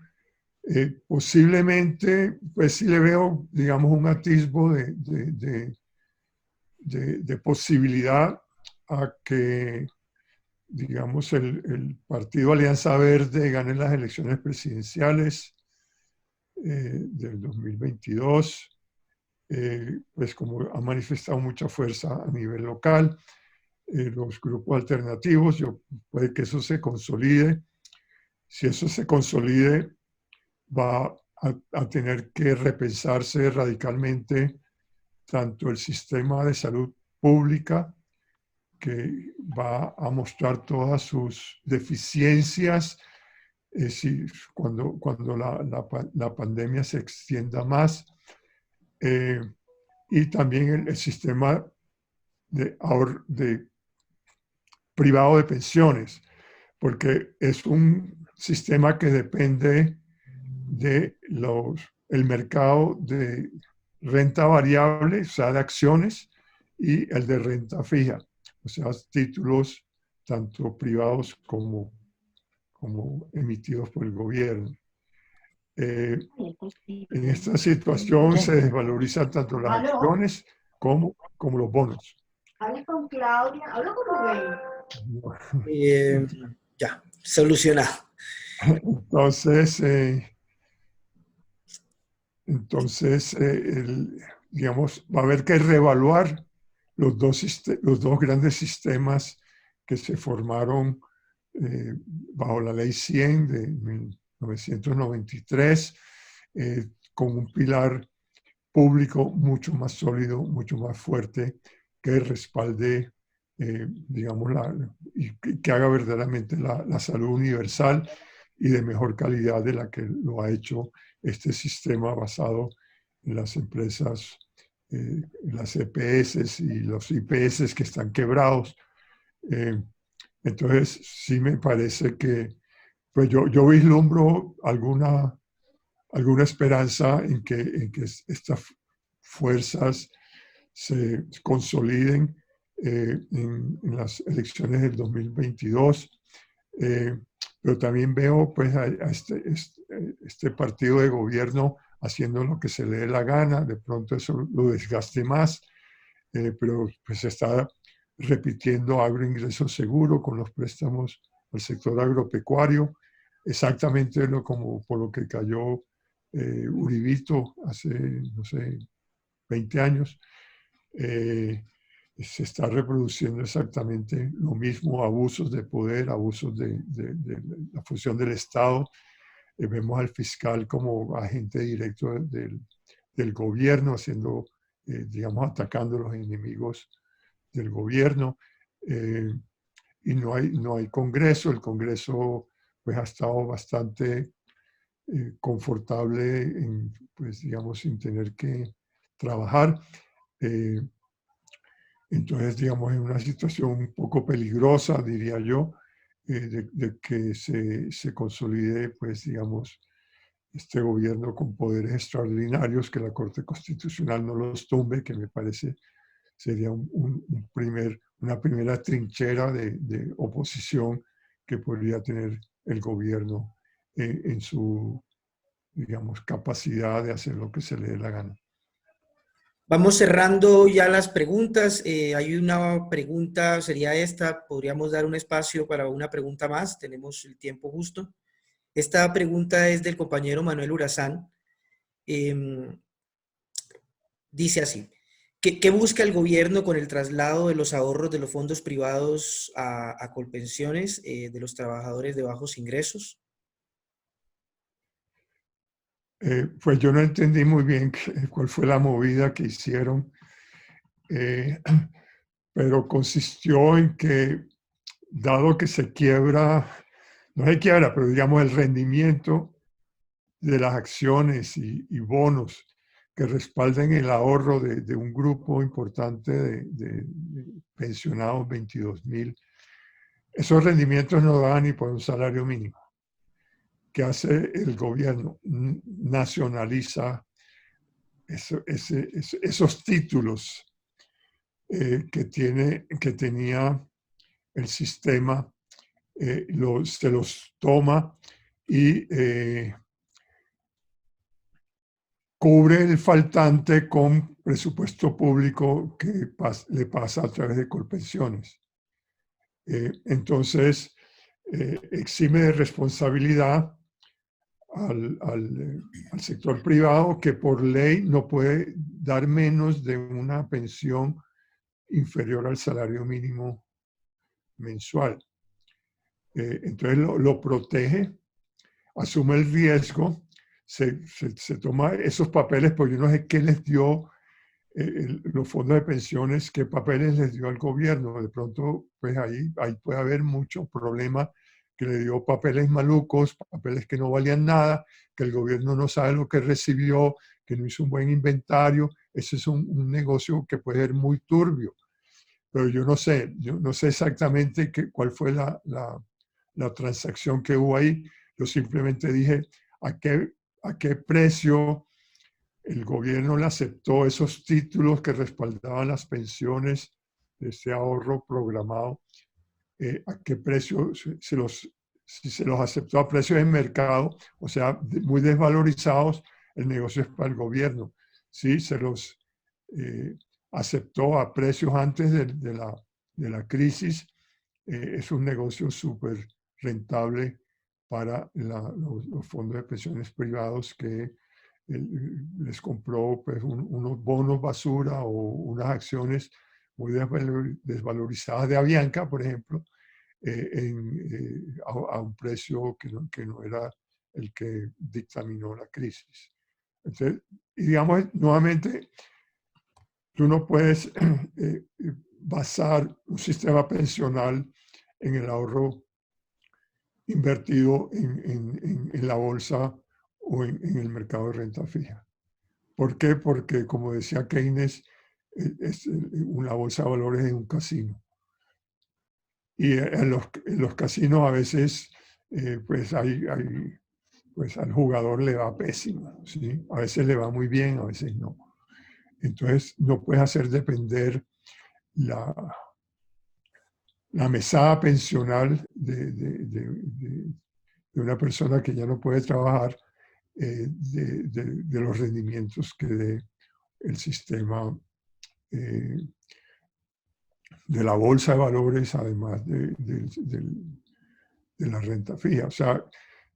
S2: Posiblemente, pues sí le veo, digamos, un atisbo de posibilidad a que, digamos, el Partido Alianza Verde gane las elecciones presidenciales del 2022, pues como ha manifestado mucha fuerza a nivel local. los grupos alternativos. Puede que eso se consolide. Si eso se consolide, va a tener que repensarse radicalmente tanto el sistema de salud pública, que va a mostrar todas sus deficiencias cuando la pandemia se extienda más, y también el sistema de privado de pensiones, porque es un sistema que depende de el mercado de renta variable, o sea, de acciones, y el de renta fija, o sea, títulos tanto privados como emitidos por el gobierno. En esta situación se desvalorizan tanto las acciones como los bonos.
S5: Habla con Claudia, habla con
S1: Rubén. Ya, solucionado.
S2: Entonces digamos, va a haber que reevaluar los dos grandes sistemas que se formaron bajo la Ley 100 de 1993, con un pilar público mucho más sólido, mucho más fuerte, que respalde, digamos, y que haga verdaderamente la salud universal y de mejor calidad de la que lo ha hecho este sistema basado en las empresas, las EPS y los IPS que están quebrados. Entonces, sí me parece que pues yo vislumbro alguna esperanza en que estas fuerzas se consoliden en las elecciones del 2022. Pero también veo pues a este partido de gobierno haciendo lo que se le dé la gana. De pronto eso lo desgaste más, pero pues se está repitiendo agroingreso seguro con los préstamos al sector agropecuario, exactamente por lo que cayó Uribito hace, no sé, 20 años. Se está reproduciendo exactamente lo mismo, abusos de poder, abusos de la función del Estado. Vemos al fiscal como agente directo del gobierno, digamos, atacando a los enemigos del gobierno. Y no hay Congreso. El Congreso pues, ha estado bastante confortable pues, digamos, sin tener que trabajar. Entonces, digamos, es una situación un poco peligrosa, diría yo, de que se consolide, pues, digamos, este gobierno con poderes extraordinarios, que la Corte Constitucional no los tumbe, que me parece sería una primera trinchera de oposición que podría tener el gobierno en su, digamos, capacidad de hacer lo que se le dé la gana.
S1: Vamos cerrando ya las preguntas. Hay una pregunta, sería esta. Podríamos dar un espacio para una pregunta más. Tenemos el tiempo justo. Esta pregunta es del compañero Manuel Urazán. Dice así. ¿Qué busca el gobierno con el traslado de los ahorros de los fondos privados a Colpensiones de los trabajadores de bajos ingresos?
S2: Pues yo no entendí muy bien cuál fue la movida que hicieron, pero consistió en que, dado que se quiebra, no se quiebra, pero digamos el rendimiento de las acciones y bonos que respalden el ahorro de un grupo importante de pensionados, 22.000, esos rendimientos no daban ni por un salario mínimo. ¿Qué hace el gobierno? Nacionaliza esos títulos que tenía el sistema, se los toma y cubre el faltante con presupuesto público que le pasa a través de Colpensiones. Entonces, exime de responsabilidad al sector privado, que por ley no puede dar menos de una pensión inferior al salario mínimo mensual. Entonces lo protege, asume el riesgo, se toma esos papeles, porque yo no sé qué les dio los fondos de pensiones, qué papeles les dio al gobierno. De pronto, pues ahí puede haber mucho problema, que le dio papeles malucos, papeles que no valían nada, que el gobierno no sabe lo que recibió, que no hizo un buen inventario. Ese es un negocio que puede ser muy turbio. Pero yo no sé exactamente cuál fue la transacción que hubo ahí. Yo simplemente dije a qué precio el gobierno le aceptó esos títulos que respaldaban las pensiones de ese ahorro programado, a qué precio si se los aceptó a precios de mercado, o sea, muy desvalorizados, el negocio es para el gobierno. Si se los aceptó a precios antes de la crisis, es un negocio súper rentable para los fondos de pensiones privados, que les compró pues, unos bonos basura o unas acciones muy desvalorizadas de Avianca, por ejemplo, a un precio que no era el que dictaminó la crisis. Entonces, y digamos, nuevamente, tú no puedes basar un sistema pensional en el ahorro invertido en la bolsa o en el mercado de renta fija. ¿Por qué? Porque, como decía Keynes, una bolsa de valores es un casino. Y en los casinos a veces, pues pues al jugador le va pésimo, ¿sí? A veces le va muy bien, a veces no. Entonces, no puedes hacer depender la mesada pensional de una persona que ya no puede trabajar, de los rendimientos que dé el sistema de la bolsa de valores, además de la renta fija. O sea,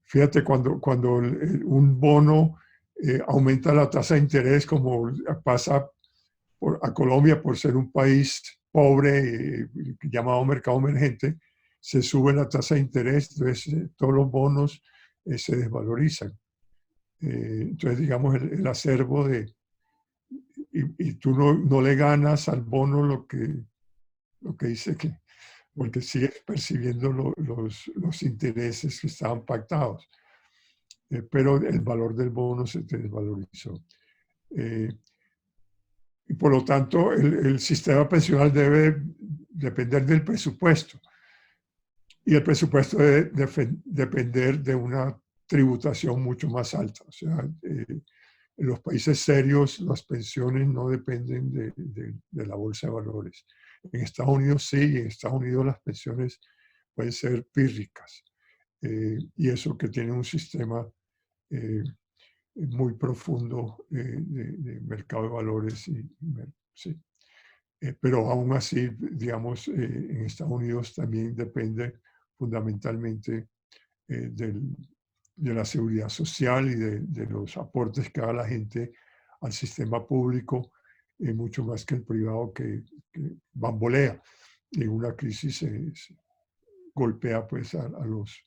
S2: fíjate, cuando un bono aumenta la tasa de interés, como pasa a Colombia por ser un país pobre, llamado mercado emergente, se sube la tasa de interés, entonces todos los bonos se desvalorizan. Entonces, digamos, el acervo y tú no le ganas al bono lo que dice que, porque sigues percibiendo los intereses que estaban pactados. Pero el valor del bono se te desvalorizó. Y por lo tanto, el sistema pensional debe depender del presupuesto. Y el presupuesto debe depender de una tributación mucho más alta. O sea, en los países serios las pensiones no dependen de la bolsa de valores. En Estados Unidos sí, y en Estados Unidos las pensiones pueden ser pírricas. Y eso que tiene un sistema muy profundo de mercado de valores. Sí. Pero aún así, digamos, en Estados Unidos también depende fundamentalmente de la seguridad social y de los aportes que haga la gente al sistema público, mucho más que el privado, que bambolea. Y en una crisis golpea pues a los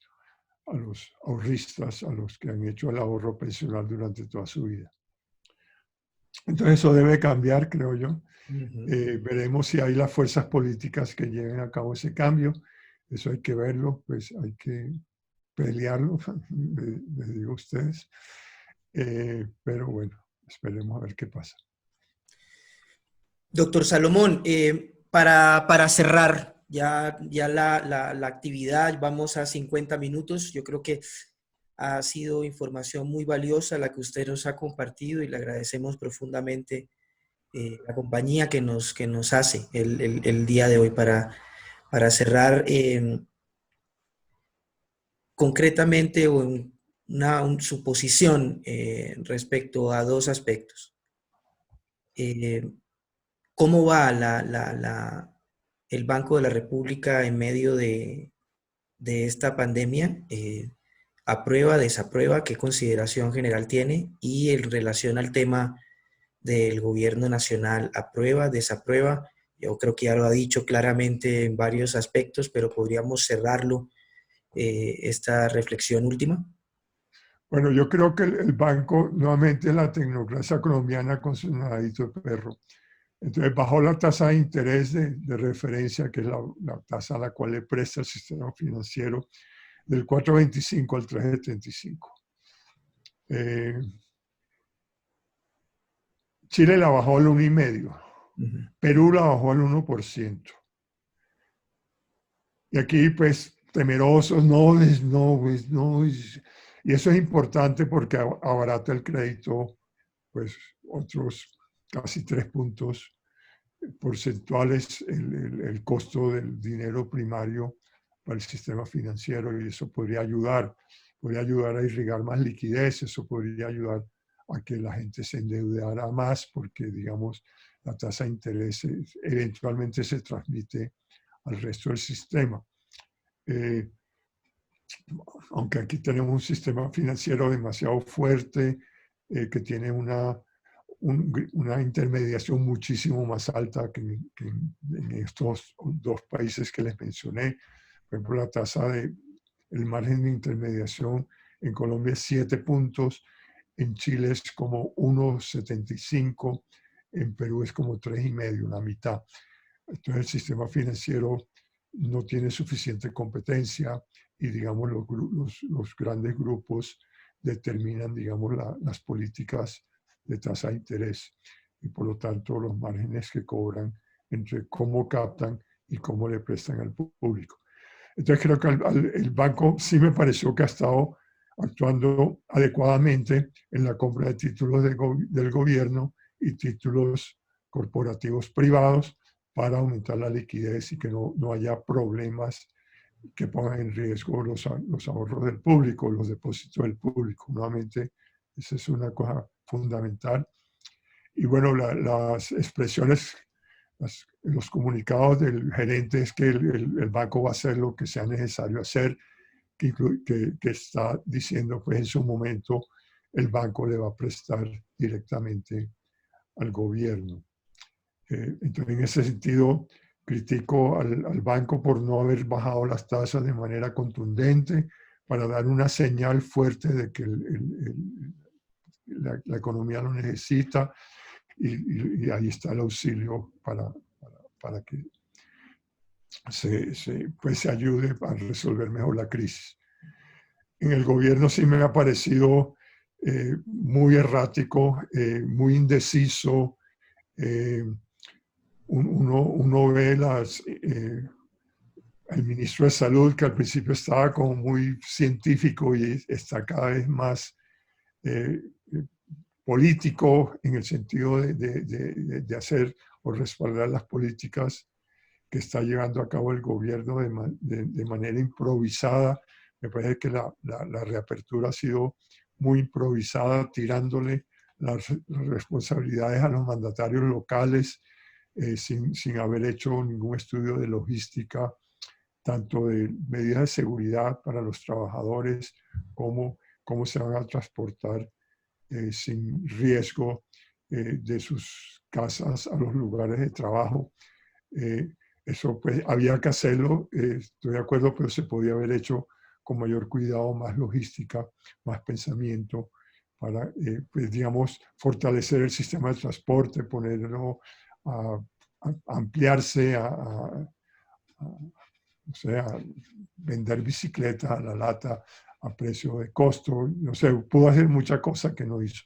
S2: ahorristas, a los que han hecho el ahorro pensional durante toda su vida. Entonces eso debe cambiar, creo yo. Veremos si hay las fuerzas políticas que lleven a cabo ese cambio. Eso hay que verlo, pues hay que pelearlo, les digo a ustedes. Pero bueno, esperemos a ver qué pasa.
S1: Doctor Salomón, para cerrar ya la actividad, vamos a 50 minutos. Yo creo que ha sido información muy valiosa la que usted nos ha compartido y le agradecemos profundamente la compañía que nos hace el día de hoy. Para cerrar, concretamente su posición respecto a dos aspectos. ¿Cómo va el Banco de la República en medio de esta pandemia? ¿Aprueba, desaprueba? ¿Qué consideración general tiene? Y en relación al tema del gobierno nacional, ¿aprueba, desaprueba? Yo creo que ya lo ha dicho claramente en varios aspectos, pero podríamos cerrarlo, esta reflexión última.
S2: Bueno, yo creo que el banco, nuevamente la tecnocracia colombiana con su nadadito de perro. Entonces bajó la tasa de interés de referencia, que es la tasa a la cual le presta el sistema financiero, del 4,25 al 3,75. Chile la bajó al 1,5. Perú la bajó al 1%. Y aquí, pues, temerosos, no. Y eso es importante porque abarata el crédito, pues, otros casi 3 puntos porcentuales el costo del dinero primario para el sistema financiero, y eso podría ayudar a irrigar más liquidez, eso podría ayudar a que la gente se endeudara más porque, digamos, la tasa de interés eventualmente se transmite al resto del sistema. Aunque aquí tenemos un sistema financiero demasiado fuerte, que tiene una intermediación muchísimo más alta que en estos dos países que les mencioné. Por ejemplo, la tasa el margen de intermediación en Colombia es 7 puntos, en Chile es como 1,75, en Perú es como 3,5, la mitad. Entonces el sistema financiero no tiene suficiente competencia y, digamos, los grandes grupos determinan, digamos, las políticas de tasa de interés y, por lo tanto, los márgenes que cobran entre cómo captan y cómo le prestan al público. Entonces creo que el banco sí me pareció que ha estado actuando adecuadamente en la compra de títulos del gobierno y títulos corporativos privados para aumentar la liquidez y que no haya problemas que pongan en riesgo los ahorros del público, los depósitos del público. Nuevamente, esa es una cosa fundamental. Y bueno, las expresiones, los comunicados del gerente es que el banco va a hacer lo que sea necesario hacer, que está diciendo, pues en su momento el banco le va a prestar directamente al gobierno. Entonces, en ese sentido, critico al banco por no haber bajado las tasas de manera contundente para dar una señal fuerte de que la economía lo necesita, y ahí está el auxilio para que se ayude a resolver mejor la crisis. En el gobierno sí me ha parecido muy errático, muy indeciso. Uno ve el ministro de Salud, que al principio estaba como muy científico y está cada vez más político en el sentido de hacer o respaldar las políticas que está llevando a cabo el gobierno de manera improvisada. Me parece que la reapertura ha sido muy improvisada, tirándole las responsabilidades a los mandatarios locales, sin haber hecho ningún estudio de logística, tanto de medidas de seguridad para los trabajadores, como cómo se van a transportar sin riesgo de sus casas a los lugares de trabajo. Eso pues había que hacerlo, estoy de acuerdo, pero se podía haber hecho con mayor cuidado, más logística, más pensamiento, para, pues, digamos, fortalecer el sistema de transporte, ponerlo a ampliarse, o sea, vender bicicletas a la lata a precio de costo. No sé, pudo hacer muchas cosas que no hizo.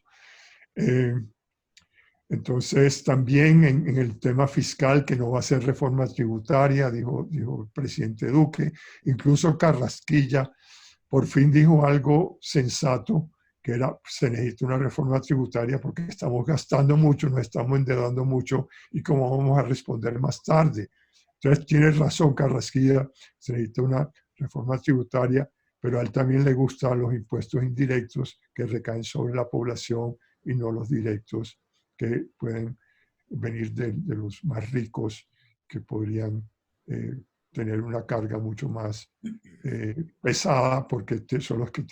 S2: Entonces, también en el tema fiscal, que no va a ser reforma tributaria, dijo el presidente Duque. Incluso Carrasquilla por fin dijo algo sensato, que era: se necesita una reforma tributaria porque estamos gastando mucho, nos estamos endeudando mucho, y cómo vamos a responder más tarde. Entonces, tiene razón Carrasquilla, se necesita una reforma tributaria, pero a él también le gustan los impuestos indirectos que recaen sobre la población y no los directos, que pueden venir de los más ricos, que podrían tener una carga mucho más pesada, porque son los que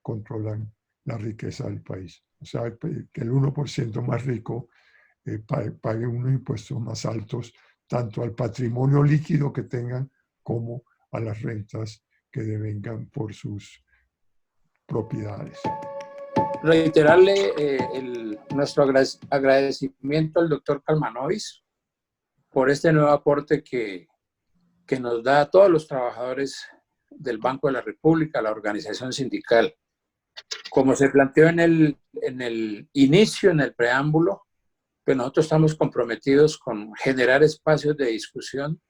S2: controlan la riqueza del país. O sea, que el 1% más rico pague unos impuestos más altos tanto al patrimonio líquido que tengan como a las rentas que devengan por sus propiedades.
S3: Reiterarle nuestro agradecimiento al doctor Kalmanovic por este nuevo aporte que nos da a todos los trabajadores del Banco de la República, la organización sindical. Como se planteó en el inicio, en el preámbulo, pues nosotros estamos comprometidos con generar espacios de discusión,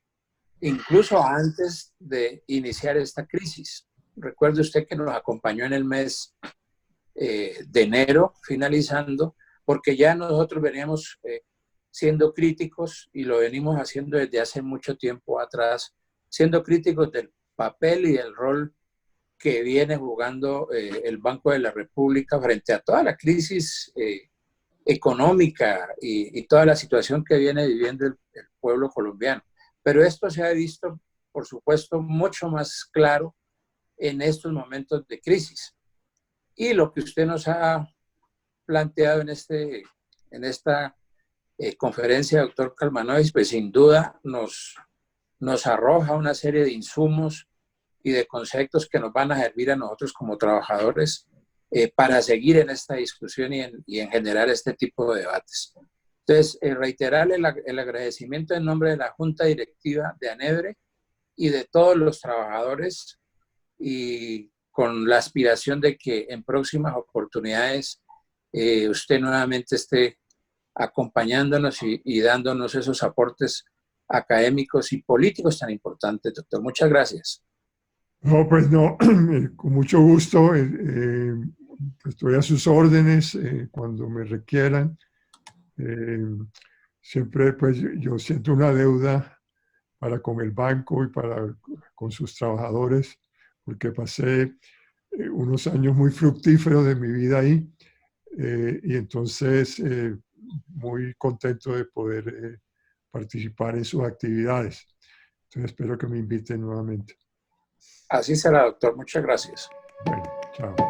S3: incluso antes de iniciar esta crisis. Recuerde usted que nos acompañó en el mes de enero, finalizando, porque ya nosotros veníamos siendo críticos, y lo venimos haciendo desde hace mucho tiempo atrás, siendo críticos del papel y el rol que viene jugando el Banco de la República frente a toda la crisis económica y toda la situación que viene viviendo el pueblo colombiano. Pero esto se ha visto, por supuesto, mucho más claro en estos momentos de crisis. Y lo que usted nos ha planteado en esta conferencia, doctor Kalmanovic, pues sin duda nos arroja una serie de insumos y de conceptos que nos van a servir a nosotros como trabajadores para seguir en esta discusión y en generar este tipo de debates. Entonces, reiterarle el agradecimiento en nombre de la Junta Directiva de ANEBRE y de todos los trabajadores, y con la aspiración de que en próximas oportunidades usted nuevamente esté acompañándonos y dándonos esos aportes académicos y políticos tan importantes, doctor. Muchas gracias.
S2: No, pues no, con mucho gusto. Estoy a sus órdenes cuando me requieran. Siempre pues yo siento una deuda para con el banco y con sus trabajadores, porque pasé unos años muy fructíferos de mi vida ahí, y entonces muy contento de poder participar en sus actividades. Entonces espero que me inviten nuevamente.
S3: Así será, doctor. Muchas gracias.
S2: Bueno, chao.